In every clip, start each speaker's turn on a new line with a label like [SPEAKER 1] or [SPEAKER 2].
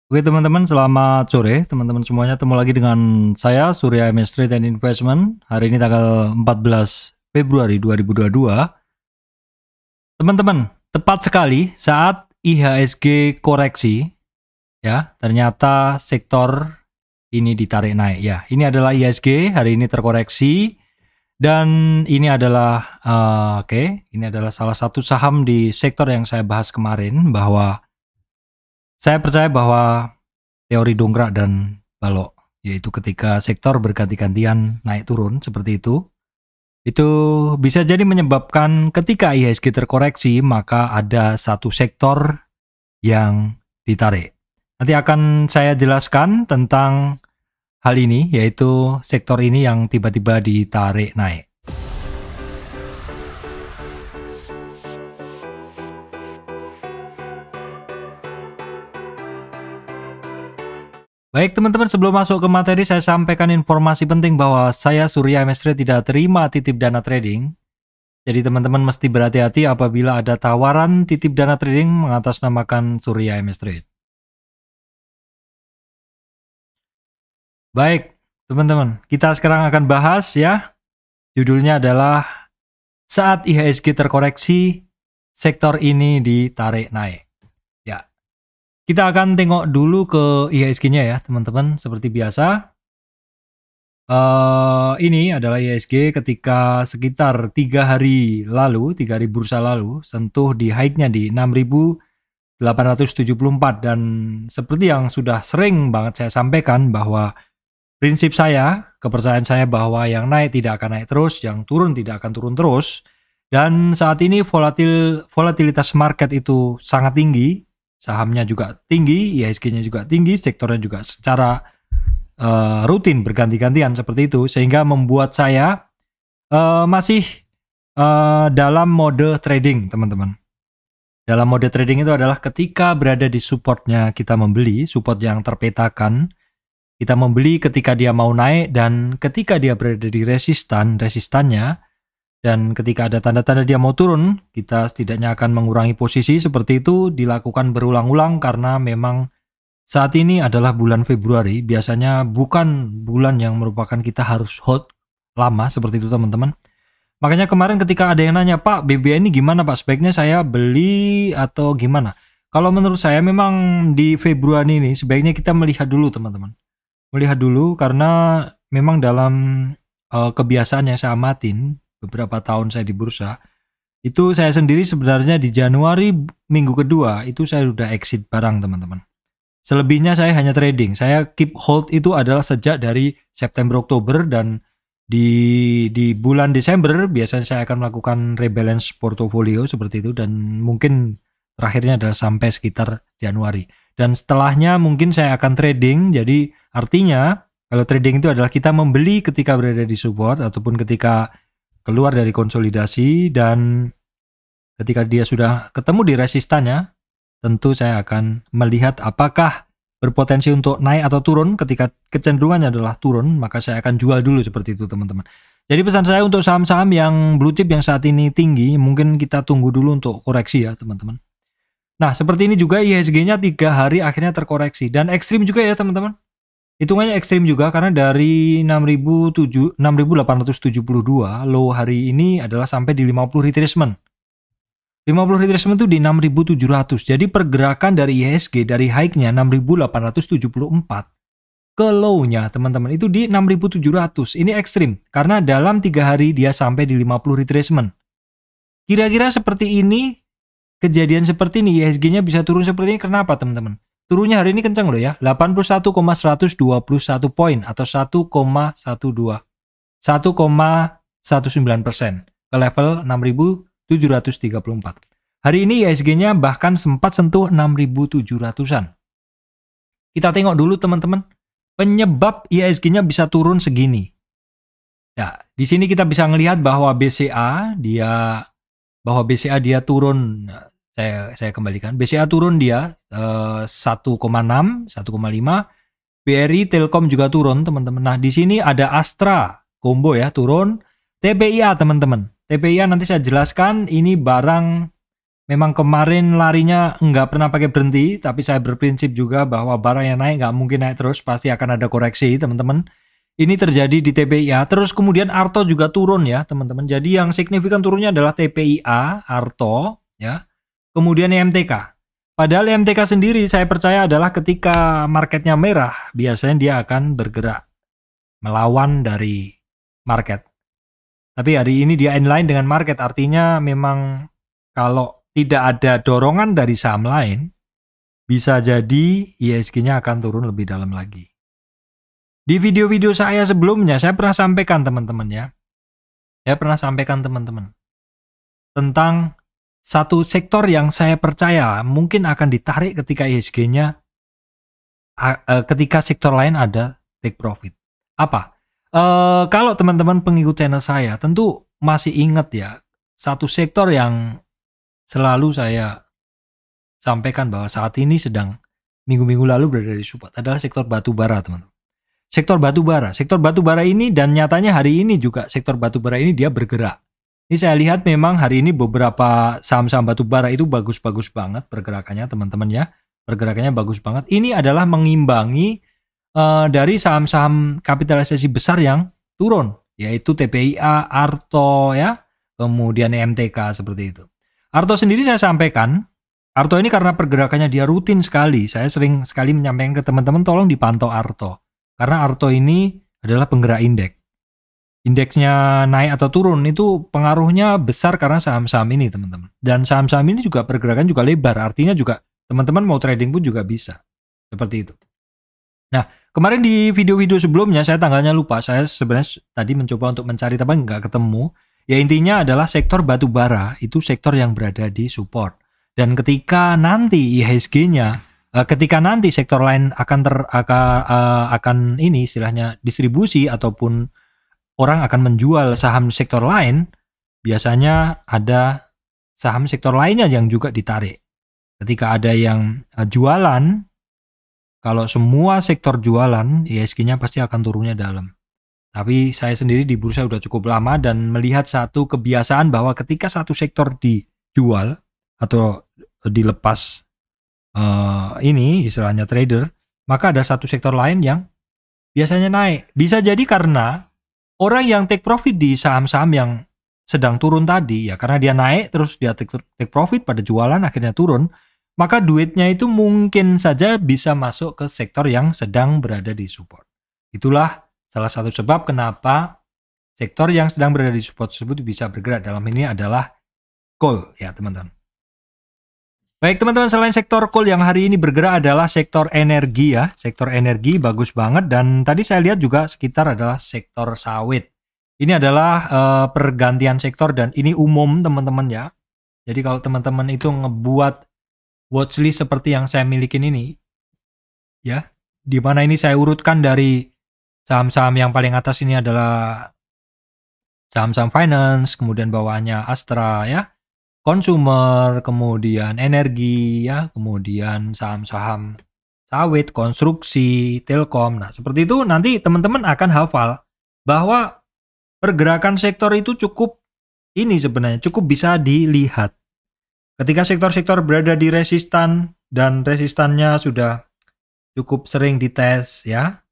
[SPEAKER 1] Oke teman-teman, selamat sore teman-teman semuanya. Ketemu lagi dengan saya Surya MS Trade and Investment. Hari ini tanggal 14 Februari 2022. Teman-teman, tepat sekali saat IHSG koreksi, ya, ternyata sektor ini ditarik naik. Ya, ini adalah IHSG hari ini terkoreksi dan ini adalah ini adalah salah satu saham di sektor yang saya bahas kemarin, bahwa saya percaya bahwa teori dongkrak dan balok, yaitu ketika sektor berganti-gantian naik turun seperti itu bisa jadi menyebabkan ketika IHSG terkoreksi, maka ada satu sektor yang ditarik. Nanti akan saya jelaskan tentang hal ini, yaitu sektor ini yang tiba-tiba ditarik naik. Baik teman-teman, sebelum masuk ke materi, saya sampaikan informasi penting bahwa saya Surya MS Trade tidak terima titip dana trading. Jadi teman-teman mesti berhati-hati apabila ada tawaran titip dana trading mengatasnamakan Surya MS Trade. Baik teman-teman, kita sekarang akan bahas ya. Judulnya adalah saat IHSG terkoreksi, sektor ini ditarik naik. Kita akan tengok dulu ke IHSG-nya ya teman-teman, seperti biasa. Ini adalah IHSG ketika sekitar 3 hari bursa lalu, sentuh di high-nya di 6.874. Dan seperti yang sudah sering banget saya sampaikan, bahwa prinsip saya, kepercayaan saya bahwa yang naik tidak akan naik terus, yang turun tidak akan turun terus. Dan saat ini volatilitas market itu sangat tinggi. Sahamnya juga tinggi, IHSG-nya juga tinggi, sektornya juga secara rutin berganti-gantian seperti itu, sehingga membuat saya masih dalam mode trading, teman-teman. Dalam mode trading itu adalah ketika berada di supportnya kita membeli, support yang terpetakan, kita membeli ketika dia mau naik, dan ketika dia berada di resistannya, dan ketika ada tanda-tanda dia mau turun, kita setidaknya akan mengurangi posisi. Seperti itu dilakukan berulang-ulang karena memang saat ini adalah bulan Februari. Biasanya bukan bulan yang merupakan kita harus hold lama seperti itu teman-teman. Makanya kemarin ketika ada yang nanya, Pak, BBA ini gimana Pak? Sebaiknya saya beli atau gimana? Kalau menurut saya memang di Februari ini sebaiknya kita melihat dulu teman-teman. Melihat dulu karena memang dalam kebiasaan yang saya amatin, beberapa tahun saya di bursa, itu saya sendiri sebenarnya di Januari minggu kedua itu saya udah exit barang teman-teman. Selebihnya saya hanya trading. Saya keep hold itu adalah sejak dari September Oktober, dan di bulan Desember biasanya saya akan melakukan rebalance portofolio seperti itu, dan mungkin terakhirnya adalah sampai sekitar Januari. Dan setelahnya mungkin saya akan trading. Jadi artinya kalau trading itu adalah kita membeli ketika berada di support ataupun ketika keluar dari konsolidasi, dan ketika dia sudah ketemu di resistannya, tentu saya akan melihat apakah berpotensi untuk naik atau turun. Ketika kecenderungannya adalah turun, maka saya akan jual dulu seperti itu teman-teman. Jadi pesan saya untuk saham-saham yang blue chip yang saat ini tinggi, mungkin kita tunggu dulu untuk koreksi ya teman-teman. Nah seperti ini juga IHSG-nya 3 hari akhirnya terkoreksi, dan ekstrim juga ya teman-teman. Hitungannya ekstrim juga karena dari 6.872 low hari ini adalah sampai di 50 retracement. 50 retracement itu di 6.700. Jadi pergerakan dari IHSG dari high-nya 6.874 ke low-nya teman-teman itu di 6.700. Ini ekstrim karena dalam 3 hari dia sampai di 50 retracement. Kira-kira seperti ini, kejadian seperti ini IHSG-nya bisa turun seperti ini. Kenapa teman-teman? Turunnya hari ini kencang loh ya, 81,121 poin atau 1,19% ke level 6.734. Hari ini IHSG-nya bahkan sempat sentuh 6.700-an. Kita tengok dulu teman-teman, penyebab IHSG-nya bisa turun segini. Ya, di sini kita bisa melihat bahwa BCA dia turun. Saya kembalikan. BCA turun dia 1,6, 1,5. BRI Telkom juga turun, teman-teman. Nah, di sini ada Astra combo ya, turun. TPIA, teman-teman. TPIA nanti saya jelaskan, ini barang memang kemarin larinya nggak pernah pakai berhenti, tapi saya berprinsip juga bahwa barang yang naik nggak mungkin naik terus, pasti akan ada koreksi, teman-teman. Ini terjadi di TPIA, terus kemudian Arto juga turun ya, teman-teman. Jadi yang signifikan turunnya adalah TPIA, Arto, ya. Kemudian MTK. Padahal MTK sendiri saya percaya adalah ketika marketnya merah, biasanya dia akan bergerak melawan dari market. Tapi hari ini dia inline dengan market, artinya memang kalau tidak ada dorongan dari saham lain, bisa jadi IHSG-nya akan turun lebih dalam lagi. Di video-video saya sebelumnya, saya pernah sampaikan teman-teman ya. Saya pernah sampaikan teman-teman tentang satu sektor yang saya percaya mungkin akan ditarik ketika IHSG-nya, ketika sektor lain ada take profit. Apa? Kalau teman-teman pengikut channel saya tentu masih ingat ya, satu sektor yang selalu saya sampaikan bahwa saat ini sedang minggu-minggu lalu berada di support adalah sektor batubara, teman-teman. Sektor batubara ini, dan nyatanya hari ini juga sektor batubara ini dia bergerak. Ini saya lihat memang hari ini beberapa saham-saham batubara itu bagus-bagus banget pergerakannya, teman-teman ya. Pergerakannya bagus banget. Ini adalah mengimbangi dari saham-saham kapitalisasi besar yang turun, yaitu TPIA, Arto ya, kemudian MTK seperti itu. Arto sendiri saya sampaikan, Arto ini karena pergerakannya dia rutin sekali, saya sering sekali menyampaikan ke teman-teman tolong dipantau Arto. Karena Arto ini adalah penggerak indeks. Indeksnya naik atau turun itu pengaruhnya besar karena saham-saham ini, teman-teman. Dan saham-saham ini juga pergerakan juga lebar, artinya juga teman-teman mau trading pun juga bisa. Seperti itu. Nah, kemarin di video-video sebelumnya saya tanggalnya lupa, saya sebenarnya tadi mencoba untuk mencari tapi nggak ketemu. Ya intinya adalah sektor batubara itu sektor yang berada di support. Dan ketika nanti IHSG-nya ketika nanti sektor lain akan ini istilahnya distribusi ataupun orang akan menjual saham sektor lain, biasanya ada saham sektor lainnya yang juga ditarik. Ketika ada yang jualan, kalau semua sektor jualan, IHSG-nya pasti akan turunnya dalam. Tapi saya sendiri di bursa udah cukup lama dan melihat satu kebiasaan bahwa ketika satu sektor dijual atau dilepas ini istilahnya trader, maka ada satu sektor lain yang biasanya naik. Bisa jadi karena orang yang take profit di saham-saham yang sedang turun tadi, ya karena dia naik terus dia take profit pada jualan akhirnya turun, maka duitnya itu mungkin saja bisa masuk ke sektor yang sedang berada di support. Itulah salah satu sebab kenapa sektor yang sedang berada di support tersebut bisa bergerak. Dalam ini adalah coal ya teman-teman. Baik teman-teman, selain sektor coal yang hari ini bergerak adalah sektor energi ya. Sektor energi bagus banget, dan tadi saya lihat juga sekitar adalah sektor sawit. Ini adalah pergantian sektor dan ini umum teman-teman ya. Jadi kalau teman-teman itu ngebuat watchlist seperti yang saya milikin ini ya, di mana ini saya urutkan dari saham-saham yang paling atas ini adalah saham-saham finance, kemudian bawahnya Astra ya, consumer, kemudian energi ya, kemudian saham-saham sawit, konstruksi, telkom. Nah, seperti itu nanti teman-teman akan hafal bahwa pergerakan sektor itu cukup ini sebenarnya cukup bisa dilihat. Ketika sektor-sektor berada di resistan dan resistannya sudah cukup sering dites ya,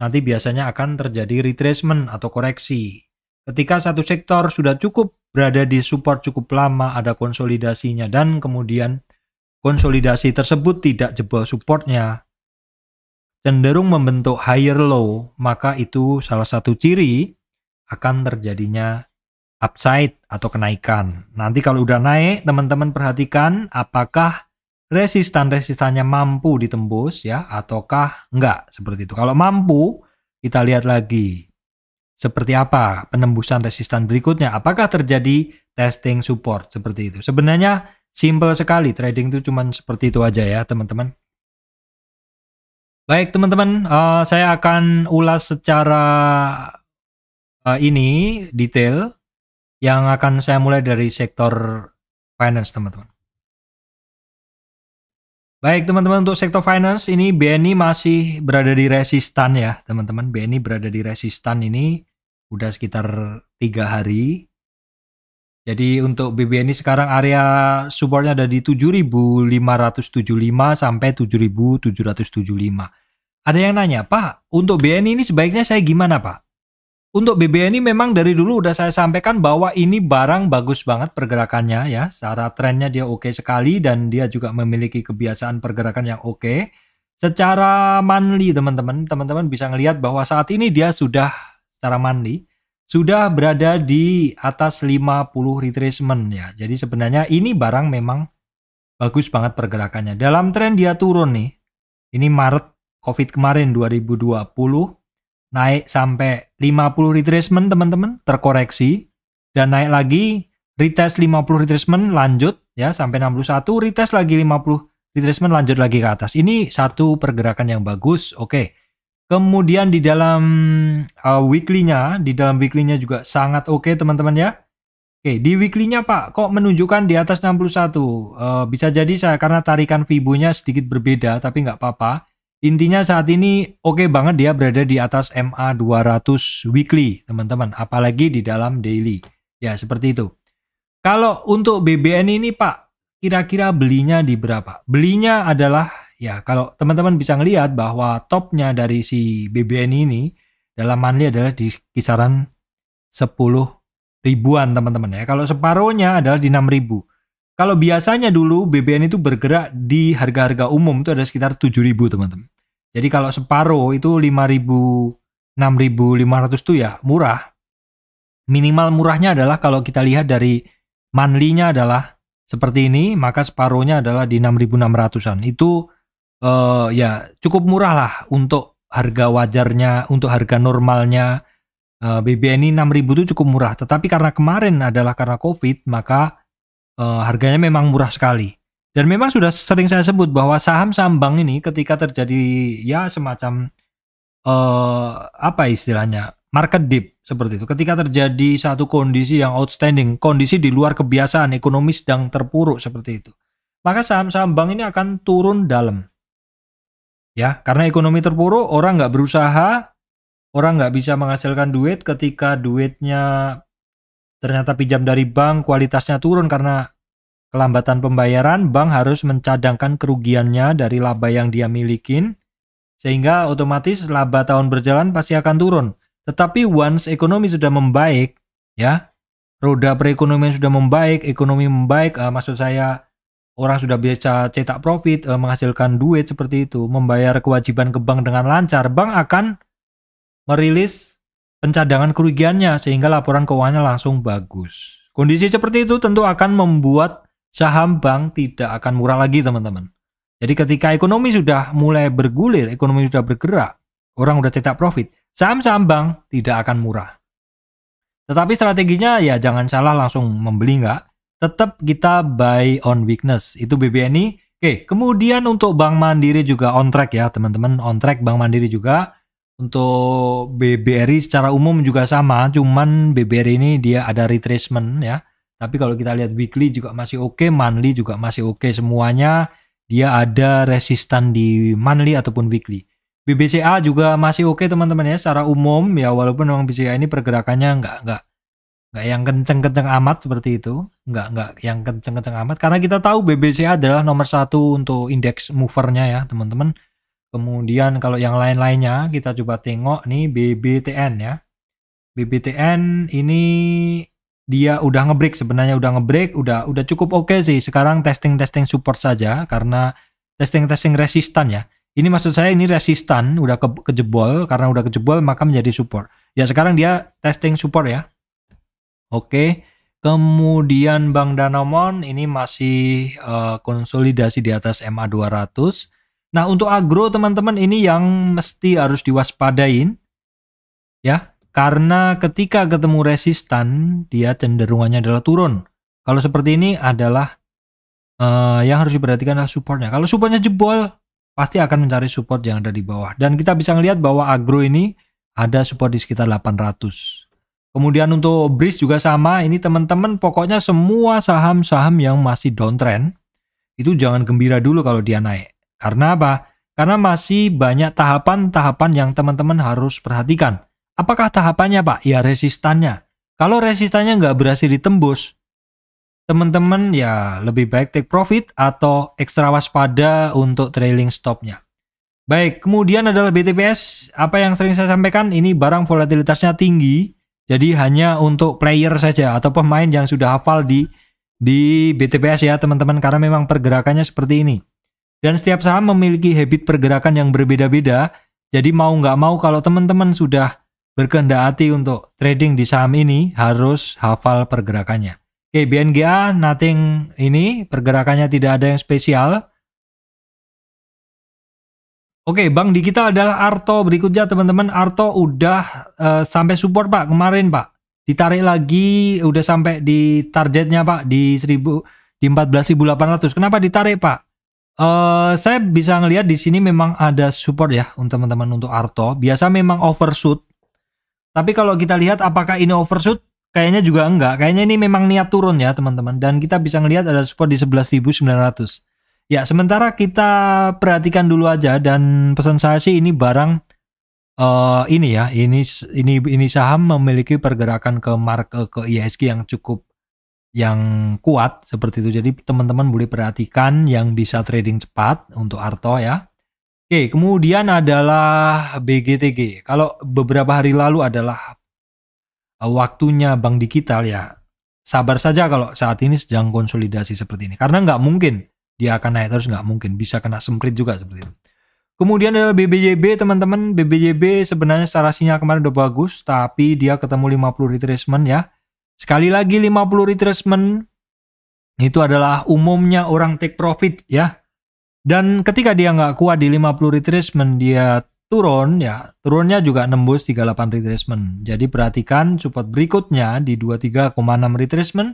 [SPEAKER 1] nanti biasanya akan terjadi retracement atau koreksi. Ketika satu sektor sudah cukup berada di support cukup lama, ada konsolidasinya, dan kemudian konsolidasi tersebut tidak jebol supportnya, cenderung membentuk higher low, maka itu salah satu ciri akan terjadinya upside atau kenaikan. Nanti kalau udah naik, teman-teman perhatikan apakah resistannya mampu ditembus ya, ataukah enggak, seperti itu. Kalau mampu, kita lihat lagi seperti apa penembusan resistan berikutnya, apakah terjadi testing support seperti itu. Sebenarnya simple sekali, trading itu cuma seperti itu aja ya teman-teman. Baik teman-teman, saya akan ulas secara ini detail, yang akan saya mulai dari sektor finance teman-teman. Baik teman-teman, untuk sektor finance ini BNI masih berada di resistan ya teman-teman. BNI berada di resistan ini udah sekitar 3 hari. Jadi untuk BBNI sekarang area supportnya ada di 7.575 sampai 7.775. Ada yang nanya, Pak, untuk BNI ini sebaiknya saya gimana, Pak? Untuk BBNI memang dari dulu udah saya sampaikan bahwa ini barang bagus banget pergerakannya ya. Secara trennya dia oke sekali dan dia juga memiliki kebiasaan pergerakan yang oke. Secara monthly teman-teman bisa ngelihat bahwa saat ini dia sudah secara monthly sudah berada di atas 50 retracement ya. Jadi sebenarnya ini barang memang bagus banget pergerakannya. Dalam tren dia turun nih. Ini Maret Covid kemarin 2020 naik sampai 50 retracement teman-teman, terkoreksi dan naik lagi, retest 50 retracement lanjut ya sampai 61, retest lagi 50 retracement lanjut lagi ke atas. Ini satu pergerakan yang bagus. Oke. Kemudian di dalam weekly-nya, juga sangat oke teman-teman ya. Oke, di weekly-nya Pak, kok menunjukkan di atas 61? Bisa jadi saya karena tarikan Fibo-nya sedikit berbeda, tapi nggak apa-apa. Intinya saat ini oke banget dia berada di atas MA 200 weekly, teman-teman. Apalagi di dalam daily. Ya, seperti itu. Kalau untuk BBN ini Pak, kira-kira belinya di berapa? Belinya adalah, ya kalau teman-teman bisa ngelihat bahwa topnya dari si BBN ini dalam monthly adalah di kisaran 10 ribuan teman-teman ya. Kalau separuhnya adalah di 6.000. Kalau biasanya dulu BBN itu bergerak di harga-harga umum itu ada sekitar 7.000 teman-teman. Jadi kalau separuh itu 5.000, 6.500 tuh ya murah. Minimal murahnya adalah kalau kita lihat dari monthly-nya adalah seperti ini, maka separuhnya adalah di 6.600-an. Itu ya cukup murah lah untuk harga wajarnya, untuk harga normalnya. BBNI 6.000 itu cukup murah, tetapi karena kemarin adalah karena COVID, maka harganya memang murah sekali. Dan memang sudah sering saya sebut bahwa saham-saham bank ini ketika terjadi ya semacam apa istilahnya market dip seperti itu. Ketika terjadi satu kondisi yang outstanding, kondisi di luar kebiasaan, ekonomi sedang terpuruk seperti itu, maka saham-saham bank ini akan turun dalam. Ya, karena ekonomi terpuruk, orang nggak berusaha, orang nggak bisa menghasilkan duit. Ketika duitnya ternyata pinjam dari bank, kualitasnya turun karena kelambatan pembayaran, bank harus mencadangkan kerugiannya dari laba yang dia milikin, sehingga otomatis laba tahun berjalan pasti akan turun. Tetapi once ekonomi sudah membaik, ya, roda perekonomian sudah membaik, ekonomi membaik, maksud saya orang sudah bisa cetak profit, menghasilkan duit seperti itu, membayar kewajiban ke bank dengan lancar, bank akan merilis pencadangan kerugiannya sehingga laporan keuangannya langsung bagus. Kondisi seperti itu tentu akan membuat saham bank tidak akan murah lagi teman-teman. Jadi ketika ekonomi sudah mulai bergulir, ekonomi sudah bergerak, orang sudah cetak profit, saham-saham bank tidak akan murah. Tetapi strateginya ya jangan salah langsung membeli nggak. Tetap kita buy on weakness. Itu BBNI. Oke, kemudian untuk Bank Mandiri juga on track ya teman-teman. On track Bank Mandiri juga. Untuk BBRI secara umum juga sama. Cuman BBRI ini dia ada retracement ya. Tapi kalau kita lihat weekly juga masih oke. Monthly juga masih oke semuanya. Dia ada resistan di monthly ataupun weekly. BBCA juga masih oke teman-teman ya. Secara umum ya walaupun memang BCA ini pergerakannya nggak yang kenceng-kenceng amat seperti itu, nggak yang kenceng-kenceng amat, karena kita tahu BBCA adalah nomor satu untuk indeks movernya ya teman-teman. Kemudian kalau yang lain-lainnya kita coba tengok nih BBTN ya. BBTN ini dia udah ngebreak sebenarnya, udah cukup oke sih. Sekarang testing support saja karena testing resistan ya. Ini maksud saya ini resistan udah kejebol, karena udah kejebol maka menjadi support. Ya sekarang dia testing support ya. Oke, kemudian Bank Danamon ini masih konsolidasi di atas MA 200. Nah, untuk agro teman-teman ini yang mesti harus diwaspadain ya, karena ketika ketemu resistan dia cenderungannya adalah turun. Kalau seperti ini adalah yang harus diperhatikan adalah supportnya. Kalau supportnya jebol, pasti akan mencari support yang ada di bawah. Dan kita bisa melihat bahwa agro ini ada support di sekitar 800. Kemudian untuk BRIS juga sama, ini teman-teman pokoknya semua saham-saham yang masih downtrend, itu jangan gembira dulu kalau dia naik. Karena apa? Karena masih banyak tahapan-tahapan yang teman-teman harus perhatikan. Apakah tahapannya Pak? Ya resistannya. Kalau resistannya nggak berhasil ditembus, teman-teman ya lebih baik take profit atau ekstra waspada untuk trailing stopnya. Baik, kemudian adalah BTPS. Apa yang sering saya sampaikan, ini barang volatilitasnya tinggi, jadi hanya untuk player saja atau pemain yang sudah hafal di BTPS ya teman-teman, karena memang pergerakannya seperti ini. Dan setiap saham memiliki habit pergerakan yang berbeda-beda, jadi mau nggak mau kalau teman-teman sudah berkehendak hati untuk trading di saham ini, harus hafal pergerakannya. Oke, BNGA, nothing ini, pergerakannya tidak ada yang spesial. Oke, bank digital adalah Arto berikutnya teman-teman. Arto udah sampai support Pak kemarin Pak. Ditarik lagi udah sampai di targetnya Pak di 14.800. Kenapa ditarik Pak? Saya bisa ngelihat di sini memang ada support ya untuk teman-teman untuk Arto. Biasa memang overshoot. Tapi kalau kita lihat apakah ini overshoot? Kayaknya juga enggak. Kayaknya ini memang niat turun ya teman-teman. Dan kita bisa ngelihat ada support di 11.900. Ya, sementara kita perhatikan dulu aja, dan pesan saya sih ini barang ini ya, ini saham memiliki pergerakan ke IHSG yang cukup yang kuat seperti itu. Jadi teman-teman boleh perhatikan yang bisa trading cepat untuk Arto ya. Oke, kemudian adalah BGTG. Kalau beberapa hari lalu adalah waktunya bank digital ya. Sabar saja kalau saat ini sedang konsolidasi seperti ini, karena nggak mungkin dia akan naik terus, nggak mungkin, bisa kena semprit juga seperti itu. Kemudian adalah BBJB teman-teman. BBJB sebenarnya secara sinyal kemarin udah bagus, tapi dia ketemu 50 retracement ya. Sekali lagi 50 retracement itu adalah umumnya orang take profit ya. Dan ketika dia nggak kuat di 50 retracement, dia turun ya, turunnya juga nembus 38 retracement. Jadi perhatikan support berikutnya di 23,6 retracement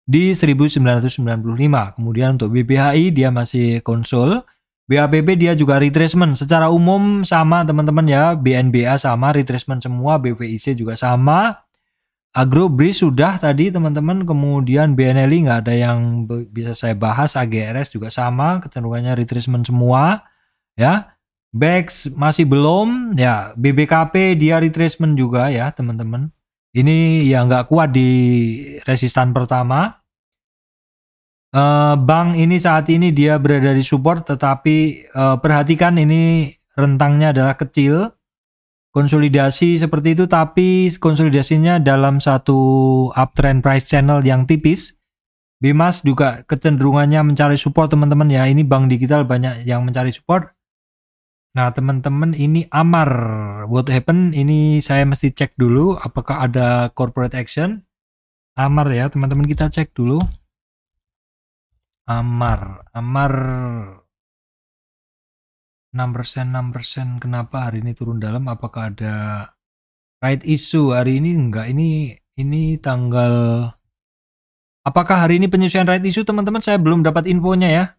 [SPEAKER 1] di 1995. Kemudian untuk BBHI dia masih konsul. BAPP dia juga retracement. Secara umum sama teman-teman ya. BNBA sama retracement semua. BVIC juga sama. Agrobris sudah tadi teman-teman. Kemudian BNLI nggak ada yang bisa saya bahas. AGRS juga sama. Kecenderungannya retracement semua. Ya. BEX masih belum. Ya. BBKP dia retracement juga ya teman-teman. Ini yang nggak kuat di resistan pertama. Bank ini saat ini dia berada di support, tetapi perhatikan ini rentangnya adalah kecil. Konsolidasi seperti itu, tapi konsolidasinya dalam satu uptrend price channel yang tipis. Bimas juga kecenderungannya mencari support teman-teman ya. Ini bank digital banyak yang mencari support. Nah teman-teman, ini Amar, what happened? Ini saya mesti cek dulu apakah ada corporate action. Amar ya teman-teman, kita cek dulu. Amar 6%, kenapa hari ini turun dalam? Apakah ada right issue hari ini? Enggak, ini tanggal, apakah hari ini penyesuaian right issue teman-teman? Saya belum dapat infonya ya.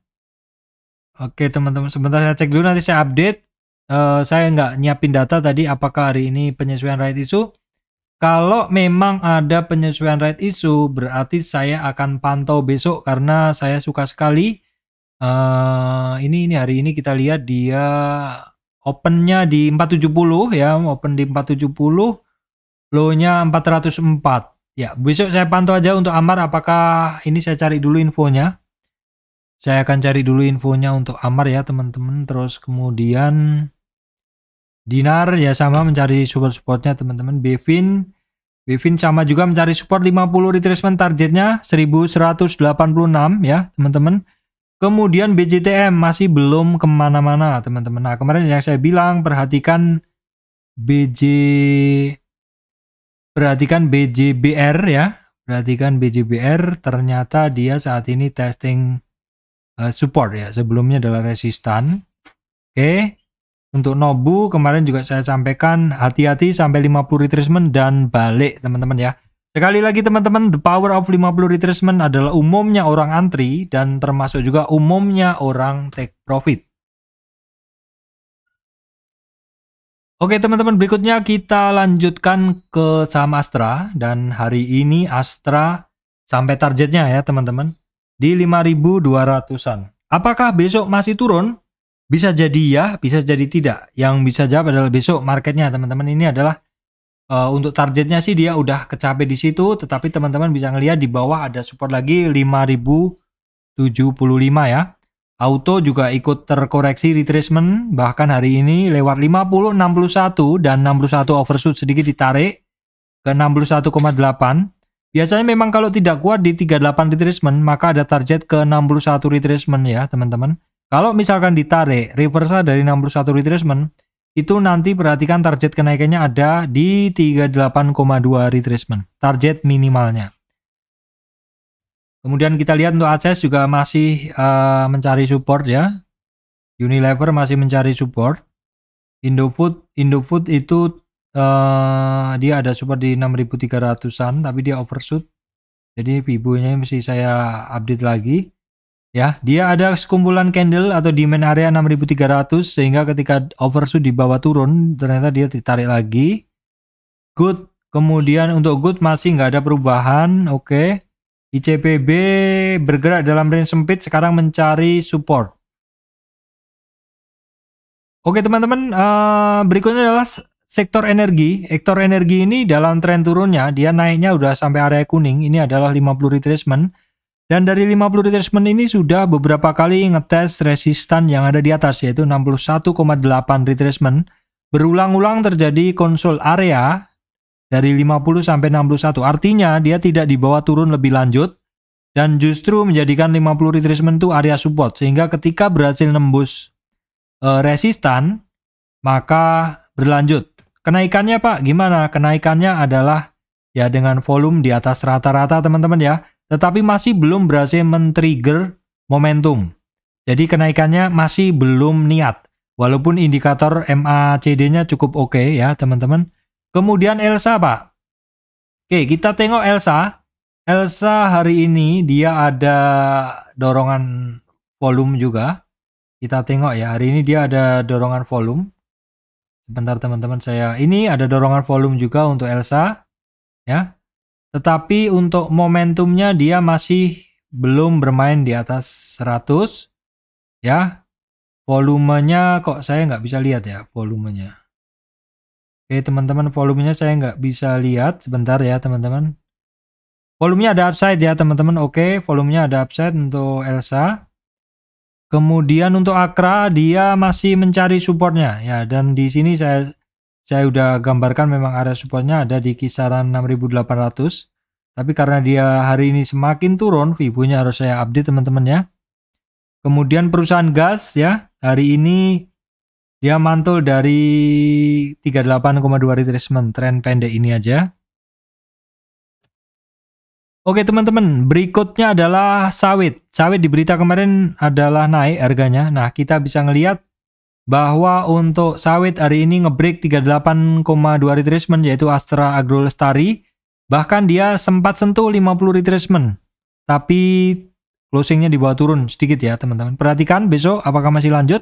[SPEAKER 1] Oke teman-teman, sebentar saya cek dulu, nanti saya update. Saya nggak nyiapin data tadi apakah hari ini penyesuaian right issue. Kalau memang ada penyesuaian right issue, berarti saya akan pantau besok karena saya suka sekali. Ini hari ini kita lihat dia opennya di 470 ya, open di 470, low-nya 404. Ya, besok saya pantau aja untuk Amar, apakah ini saya cari dulu infonya. Saya akan cari dulu infonya untuk Amar ya teman-teman. Terus kemudian Dinar ya sama mencari support-supportnya teman-teman. Bevin sama juga mencari support 50 retracement, targetnya 1186 ya teman-teman. Kemudian BJTM masih belum kemana-mana teman-teman. Nah kemarin yang saya bilang perhatikan BJBR ya. Perhatikan BJBR, ternyata dia saat ini testing support ya. Sebelumnya adalah resistan. Oke. Untuk Nobu kemarin juga saya sampaikan hati-hati sampai 50 retracement dan balik teman-teman ya. Sekali lagi teman-teman, the power of 50 retracement adalah umumnya orang antri dan termasuk juga umumnya orang take profit. Oke teman-teman, berikutnya kita lanjutkan ke saham Astra, dan hari ini Astra sampai targetnya ya teman-teman di 5.200-an. Apakah besok masih turun? Bisa jadi ya, bisa jadi tidak. Yang bisa jawab adalah besok marketnya teman-teman. Ini adalah Untuk targetnya sih dia udah kecapai di situ, tetapi teman-teman bisa ngelihat di bawah ada support lagi 5075 ya. Auto juga ikut terkoreksi retracement, bahkan hari ini lewat 50, 61 dan 61 overshoot sedikit ditarik ke 61,8. Biasanya memang kalau tidak kuat di 38 retracement, maka ada target ke 61 retracement ya teman-teman. Kalau misalkan ditarik reversal dari 61 retracement, itu nanti perhatikan target kenaikannya ada di 38,2 retracement, target minimalnya. Kemudian kita lihat untuk ACS juga masih mencari support ya. Unilever masih mencari support. Indofood itu dia ada support di 6.300-an, tapi dia overshoot. Jadi Fibo-nya mesti saya update lagi. Ya, dia ada sekumpulan candle atau demand area 6.300 sehingga ketika overshoot di bawah turun ternyata dia ditarik lagi. Good, kemudian untuk good masih nggak ada perubahan. Oke. ICPB bergerak dalam range sempit sekarang mencari support. Oke teman-teman, berikutnya adalah sektor energi. Sektor energi ini dalam tren turunnya dia naiknya udah sampai area kuning. Ini adalah 50 retracement. Dan dari 50 retracement ini sudah beberapa kali ngetes resistan yang ada di atas, yaitu 61,8 retracement. Berulang-ulang terjadi konsol area dari 50 sampai 61. Artinya dia tidak dibawa turun lebih lanjut dan justru menjadikan 50 retracement itu area support. Sehingga ketika berhasil nembus resistan, maka berlanjut. Kenaikannya Pak, gimana? Kenaikannya adalah ya dengan volume di atas rata-rata teman-teman ya. Tetapi masih belum berhasil men-trigger momentum. Jadi kenaikannya masih belum niat. Walaupun indikator MACD-nya cukup oke ya teman-teman. Kemudian Elsa Pak. Oke, kita tengok Elsa. Elsa hari ini dia ada dorongan volume juga. Kita tengok ya, hari ini dia ada dorongan volume. Sebentar teman-teman saya. Ini ada dorongan volume juga untuk Elsa. Ya. Tetapi untuk momentumnya dia masih belum bermain di atas 100 ya. Volumenya kok saya nggak bisa lihat ya volumenya. Oke teman-teman, volumenya saya nggak bisa lihat. Sebentar ya teman-teman. Volumenya ada upside ya teman-teman. Oke, volumenya ada upside untuk Elsa. Kemudian untuk Akra dia masih mencari supportnya ya. Dan di sini saya udah gambarkan memang area supportnya ada di kisaran 6.800. Tapi karena dia hari ini semakin turun, Fibo-nya harus saya update teman-teman ya. Kemudian perusahaan gas ya, hari ini dia mantul dari 38,2 retracement, tren pendek ini aja. Oke teman-teman, berikutnya adalah sawit. Sawit di berita kemarin adalah naik harganya. Nah kita bisa ngelihat bahwa untuk sawit hari ini ngebreak 38,2 retracement yaitu Astra Agro Lestari. Bahkan dia sempat sentuh 50 retracement. Tapi closingnya di bawah turun sedikit ya teman-teman. Perhatikan besok apakah masih lanjut.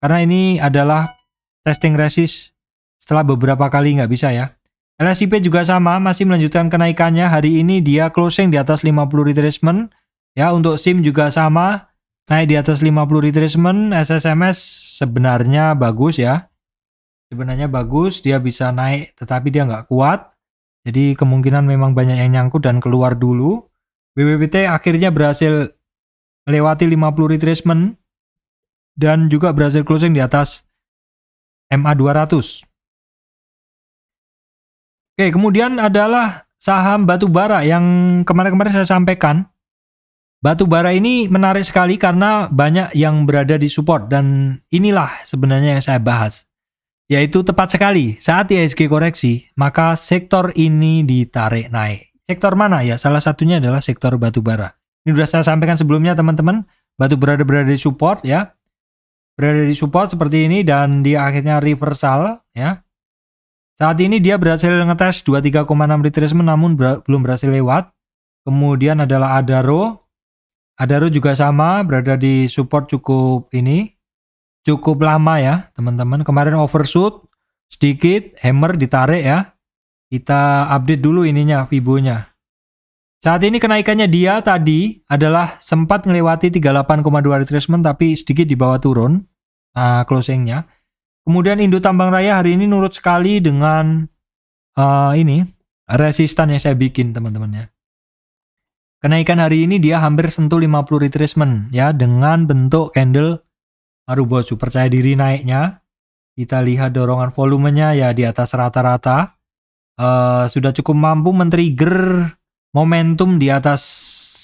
[SPEAKER 1] Karena ini adalah testing resist setelah beberapa kali nggak bisa ya. LSIP juga sama, masih melanjutkan kenaikannya. Hari ini dia closing di atas 50 retracement. Ya, untuk SIM juga sama. Naik di atas 50 retracement. SSMS sebenarnya bagus ya. Sebenarnya bagus, dia bisa naik tetapi dia nggak kuat. Jadi kemungkinan memang banyak yang nyangkut dan keluar dulu. BBPT akhirnya berhasil melewati 50 retracement. Dan juga berhasil closing di atas MA200. Oke, kemudian adalah saham batubara yang kemarin-kemarin saya sampaikan. Batubara ini menarik sekali karena banyak yang berada di support dan inilah sebenarnya yang saya bahas. Yaitu tepat sekali saat IHSG koreksi, maka sektor ini ditarik naik. Sektor mana ya? Salah satunya adalah sektor batubara. Ini sudah saya sampaikan sebelumnya teman-teman. Batubara berada di support ya. Berada di support seperti ini dan dia akhirnya reversal ya. Saat ini dia berhasil ngetes 23,6 retracement namun belum berhasil lewat. Kemudian adalah Adaro. Adaro juga sama, berada di support cukup lama ya teman-teman. Kemarin overshoot sedikit, hammer ditarik ya. Kita update dulu ininya, Fibo-nya. Saat ini kenaikannya dia tadi adalah sempat melewati 38,2 retracement tapi sedikit di bawah turun closingnya. Kemudian Indo Tambang Raya hari ini nurut sekali dengan ini resistan yang saya bikin teman-teman ya. Kenaikan hari ini dia hampir sentuh 50 retracement ya, dengan bentuk candle Marubozu. Percaya diri naiknya. Kita lihat dorongan volumenya ya di atas rata-rata. Sudah cukup mampu men-trigger momentum di atas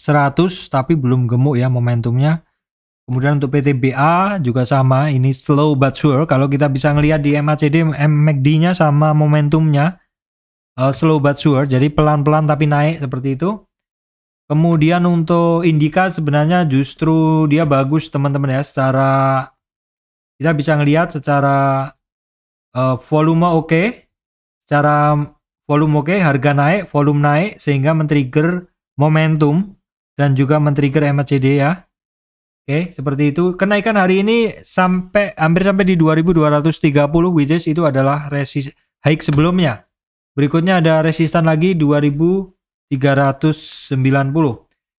[SPEAKER 1] 100, tapi belum gemuk ya momentumnya. Kemudian untuk PTBA juga sama, ini slow but sure. Kalau kita bisa ngelihat di MACD, MACD-nya sama momentumnya slow but sure, jadi pelan-pelan tapi naik seperti itu. Kemudian untuk Indika sebenarnya justru dia bagus teman-teman ya, secara kita bisa ngelihat secara volume oke, secara volume oke, harga naik, volume naik, sehingga men-trigger momentum dan juga men-trigger MACD ya. Oke, seperti itu. Kenaikan hari ini hampir sampai di 2230, which is itu adalah high sebelumnya. Berikutnya ada resistan lagi 2390.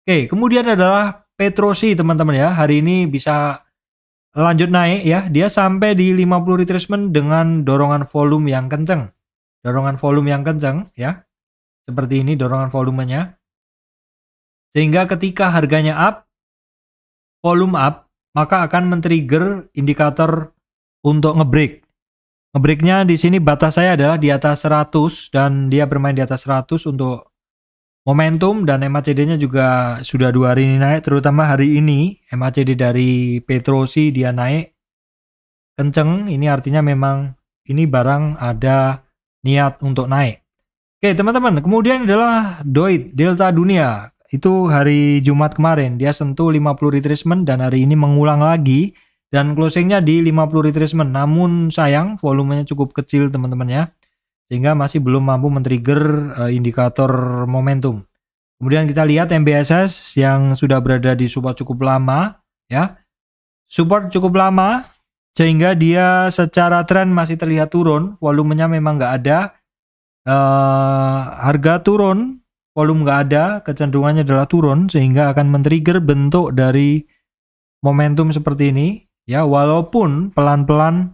[SPEAKER 1] Oke, kemudian adalah Petrosi teman-teman ya. Hari ini bisa lanjut naik ya. Dia sampai di 50 retracement dengan dorongan volume yang kenceng. Dorongan volume yang kenceng ya. Seperti ini dorongan volumenya. Sehingga ketika harganya up, volume up, maka akan men-trigger indikator untuk ngebreak. Ngebreaknya di sini batas saya adalah di atas 100 dan dia bermain di atas 100 untuk momentum, dan MACD-nya juga sudah 2 hari ini naik, terutama hari ini MACD dari Petrosi dia naik kenceng. Ini artinya memang ini barang ada niat untuk naik. Oke teman-teman, kemudian adalah DOIT, Delta Dunia. Itu hari Jumat kemarin dia sentuh 50 retracement dan hari ini mengulang lagi dan closingnya di 50 retracement. Namun sayang volumenya cukup kecil teman-teman ya, sehingga masih belum mampu men-trigger indikator momentum. Kemudian kita lihat MBSS yang sudah berada di support cukup lama ya, support cukup lama sehingga dia secara tren masih terlihat turun. Volumenya memang nggak ada, harga turun, volume nggak ada, kecenderungannya adalah turun, sehingga akan men-trigger bentuk dari momentum seperti ini ya, walaupun pelan-pelan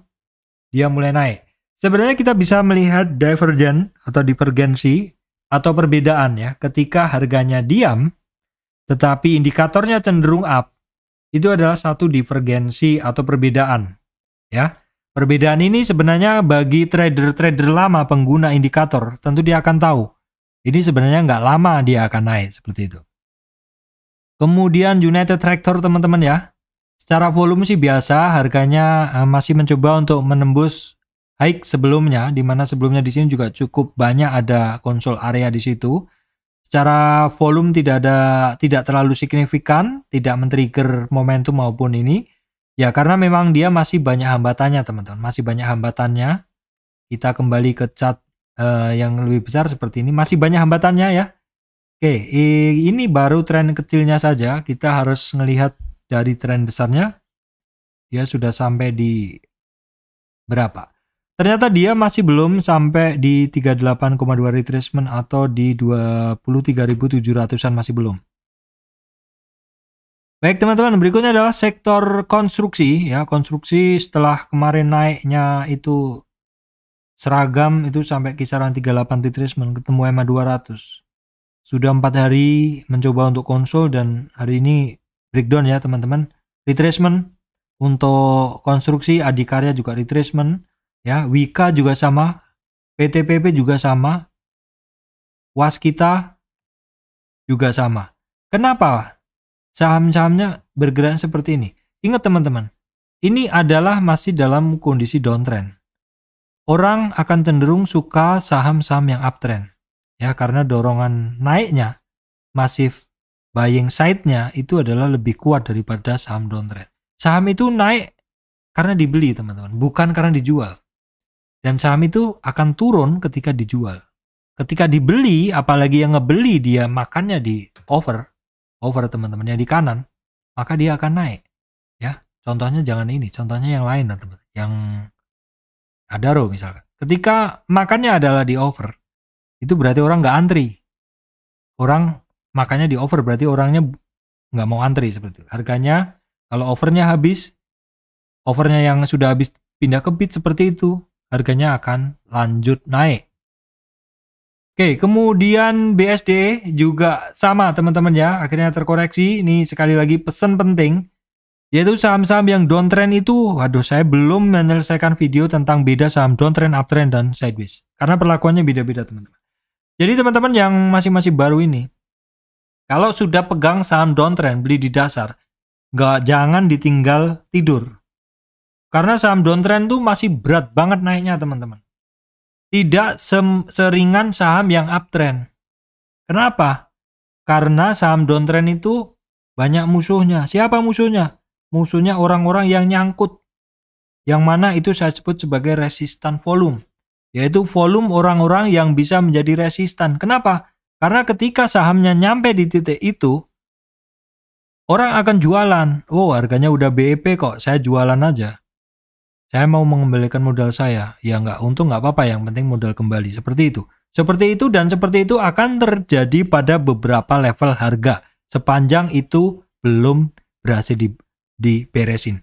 [SPEAKER 1] dia mulai naik. Sebenarnya kita bisa melihat divergen atau divergensi atau perbedaan ya, ketika harganya diam tetapi indikatornya cenderung up. Itu adalah satu divergensi atau perbedaan ya. Perbedaan ini sebenarnya bagi trader-trader lama pengguna indikator tentu dia akan tahu ini sebenarnya nggak lama dia akan naik seperti itu. Kemudian United Tractor teman-teman ya. Secara volume sih biasa, harganya masih mencoba untuk menembus high sebelumnya, di mana sebelumnya di sini juga cukup banyak ada konsol area di situ. Secara volume tidak terlalu signifikan, tidak men-trigger momentum maupun ini. Ya karena memang dia masih banyak hambatannya teman-teman, masih banyak hambatannya. Kita kembali ke chart yang lebih besar seperti ini, masih banyak hambatannya ya. Oke, ini baru tren kecilnya saja, kita harus melihat dari tren besarnya. Dia sudah sampai di berapa? Ternyata dia masih belum sampai di 38,2 retracement atau di 23.700-an, masih belum. Baik teman-teman, berikutnya adalah sektor konstruksi ya. Konstruksi setelah kemarin naiknya itu seragam, itu sampai kisaran 38 retracement, ketemu EMA 200. Sudah 4 hari mencoba untuk konsol dan hari ini breakdown ya teman-teman. Retracement untuk konstruksi, Adikarya juga retracement ya, Wika juga sama, PTPP juga sama, Waskita juga sama. Kenapa saham-sahamnya bergerak seperti ini? Ingat teman-teman, ini adalah masih dalam kondisi downtrend. Orang akan cenderung suka saham-saham yang uptrend ya, karena dorongan naiknya, masif buying side-nya itu adalah lebih kuat daripada saham downtrend. Saham itu naik karena dibeli teman-teman, bukan karena dijual. Dan saham itu akan turun ketika dijual. Ketika dibeli, apalagi yang ngebeli dia makannya di over teman-teman, yang di kanan, maka dia akan naik ya. Contohnya jangan ini, contohnya yang lain teman-teman, yang Adaro misalkan. Ketika makannya adalah di over, itu berarti orang nggak antri. Orang makannya di over berarti orangnya nggak mau antri seperti itu. Harganya kalau overnya habis, overnya yang sudah habis pindah ke bid seperti itu, harganya akan lanjut naik. Oke, kemudian BSD juga sama teman-teman ya, akhirnya terkoreksi. Ini sekali lagi pesan penting, yaitu saham-saham yang downtrend itu, waduh saya belum menyelesaikan video tentang beda saham downtrend, uptrend, dan sideways. Karena perlakuannya beda-beda teman-teman. Jadi teman-teman yang masih baru ini, kalau sudah pegang saham downtrend, beli di dasar, jangan ditinggal tidur. Karena saham downtrend tuh masih berat banget naiknya teman-teman. Tidak seringan saham yang uptrend. Kenapa? Karena saham downtrend itu banyak musuhnya. Siapa musuhnya? Musuhnya orang-orang yang nyangkut. Yang mana itu saya sebut sebagai resistan volume. Yaitu volume orang-orang yang bisa menjadi resistan. Kenapa? Karena ketika sahamnya nyampe di titik itu, orang akan jualan. Oh, harganya udah BEP kok, saya jualan aja. Saya mau mengembalikan modal saya. Ya nggak untung nggak apa-apa, yang penting modal kembali. Seperti itu. Seperti itu dan seperti itu akan terjadi pada beberapa level harga. Sepanjang itu belum berhasil diberesin.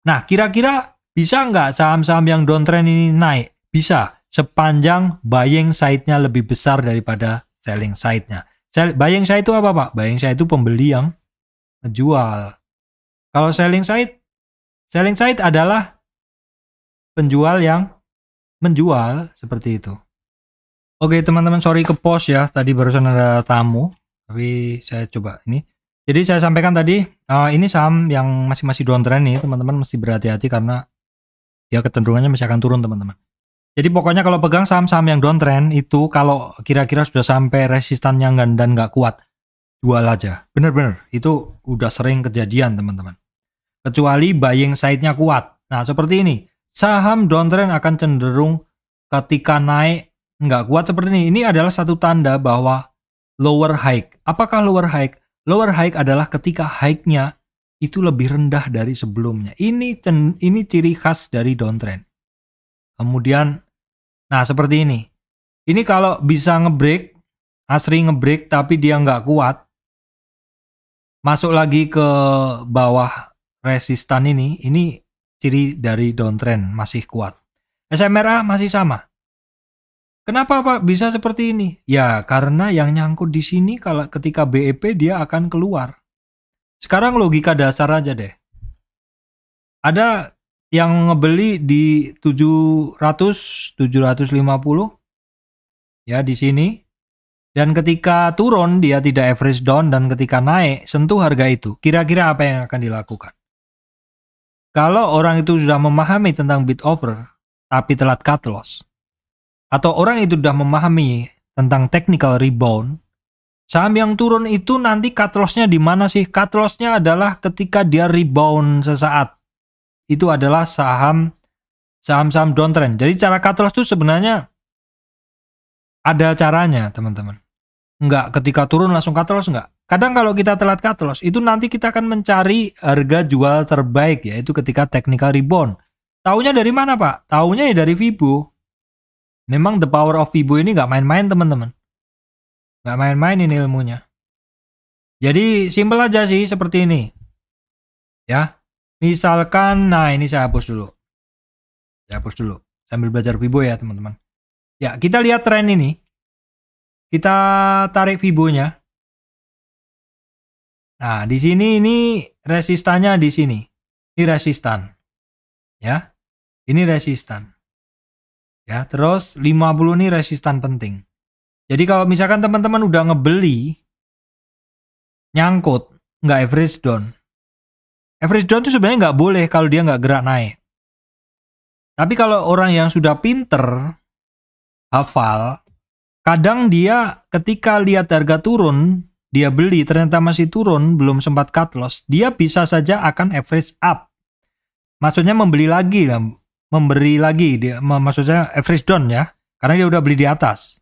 [SPEAKER 1] Nah, kira-kira bisa nggak saham-saham yang downtrend ini naik? Bisa. Sepanjang buying side-nya lebih besar daripada selling side-nya. Buying side itu apa, Pak? Buying side itu pembeli yang menjual. Kalau selling side adalah penjual yang menjual, seperti itu. Oke teman-teman, sorry ke pause ya, tadi barusan ada tamu, tapi saya coba ini. Jadi saya sampaikan tadi, ini saham yang masih downtrend nih, teman-teman mesti berhati-hati karena ya kecenderungannya masih akan turun teman-teman. Jadi pokoknya kalau pegang saham-saham yang downtrend itu, kalau kira-kira sudah sampai resistannya dan nggak kuat, jual aja. Bener-bener, itu udah sering kejadian teman-teman. Kecuali buying side-nya kuat. Nah seperti ini. Saham downtrend akan cenderung ketika naik nggak kuat seperti ini. Ini adalah satu tanda bahwa lower high. Apakah lower high? Lower high adalah ketika high-nya itu lebih rendah dari sebelumnya. Ini ciri khas dari downtrend. Kemudian, nah seperti ini. Ini kalau bisa ngebreak, asri ngebreak tapi dia nggak kuat, masuk lagi ke bawah resistan ini ciri dari downtrend masih kuat. SMRA masih sama. Kenapa Pak bisa seperti ini? Ya karena yang nyangkut di sini kalau ketika BEP dia akan keluar. Sekarang logika dasar aja deh. Ada yang ngebeli di 700, 750 ya di sini. Dan ketika turun dia tidak average down, dan ketika naik sentuh harga itu. Kira-kira apa yang akan dilakukan? Kalau orang itu sudah memahami tentang bid offer, tapi telat cut loss, atau orang itu sudah memahami tentang technical rebound, saham yang turun itu nanti cut loss-nya di mana sih? Cut loss-nya adalah ketika dia rebound sesaat. Itu adalah saham-saham downtrend. Jadi cara cut loss itu sebenarnya ada caranya, teman-teman. Enggak ketika turun langsung cut loss, enggak. Kadang kalau kita telat cut loss, itu nanti kita akan mencari harga jual terbaik, yaitu ketika technical rebound. Taunya dari mana Pak? Taunya ya dari Fibo. Memang the power of Fibo ini nggak main-main teman-teman. Nggak main-main ini ilmunya. Jadi simple aja sih seperti ini. Ya, misalkan, nah ini saya hapus dulu. Sambil belajar Fibo ya teman-teman. Ya, kita lihat tren ini. Kita tarik Fibonya. Nah, di sini ini resistannya di sini. Ini resistan. Ya. Ini resistan. Ya, terus 50 ini resistan penting. Jadi kalau misalkan teman-teman udah ngebeli nyangkut, nggak average down. Average down itu sebenarnya nggak boleh kalau dia nggak gerak naik. Tapi kalau orang yang sudah pinter, hafal, kadang dia ketika lihat harga turun, dia beli ternyata masih turun, belum sempat cut loss, dia bisa saja akan average up. Maksudnya membeli lagi, memberi lagi, maksudnya average down ya, karena dia udah beli di atas.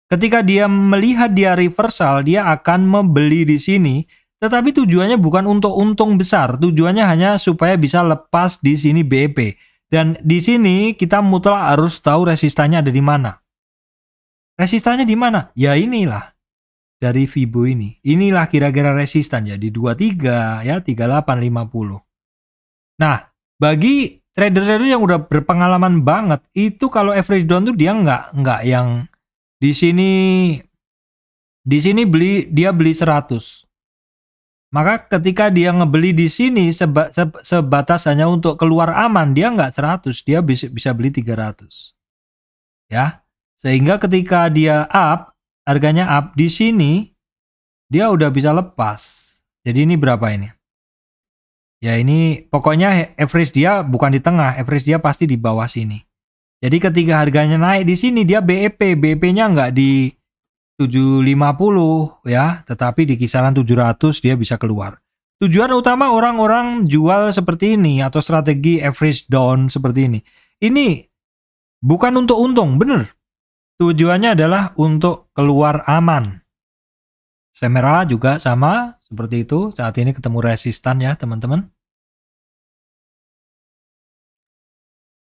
[SPEAKER 1] Ketika dia melihat dia reversal, dia akan membeli di sini, tetapi tujuannya bukan untuk untung besar, tujuannya hanya supaya bisa lepas di sini BEP. Dan di sini kita mutlak harus tahu resistannya ada di mana. Resistannya di mana? Ya inilah. Dari Fibo ini. Inilah kira-kira resistan ya. Di 23 ya 38 50. Nah, bagi trader-trader yang udah berpengalaman banget, itu kalau average down tuh dia nggak yang Di sini dia beli 100. Maka ketika dia ngebeli di sini sebatas hanya untuk keluar aman, dia nggak 100, dia bisa beli 300. Ya. Sehingga ketika dia harganya up di sini, dia udah bisa lepas. Jadi ini berapa ini? Ya ini pokoknya average dia bukan di tengah, average dia pasti di bawah sini. Jadi ketika harganya naik di sini dia BEP-nya nggak di 750 ya, tetapi di kisaran 700 dia bisa keluar. Tujuan utama orang-orang jual seperti ini atau strategi average down seperti ini. Ini bukan untuk untung, bener. Tujuannya adalah untuk keluar aman. Semera juga sama seperti itu. Saat ini ketemu resistan ya teman-teman.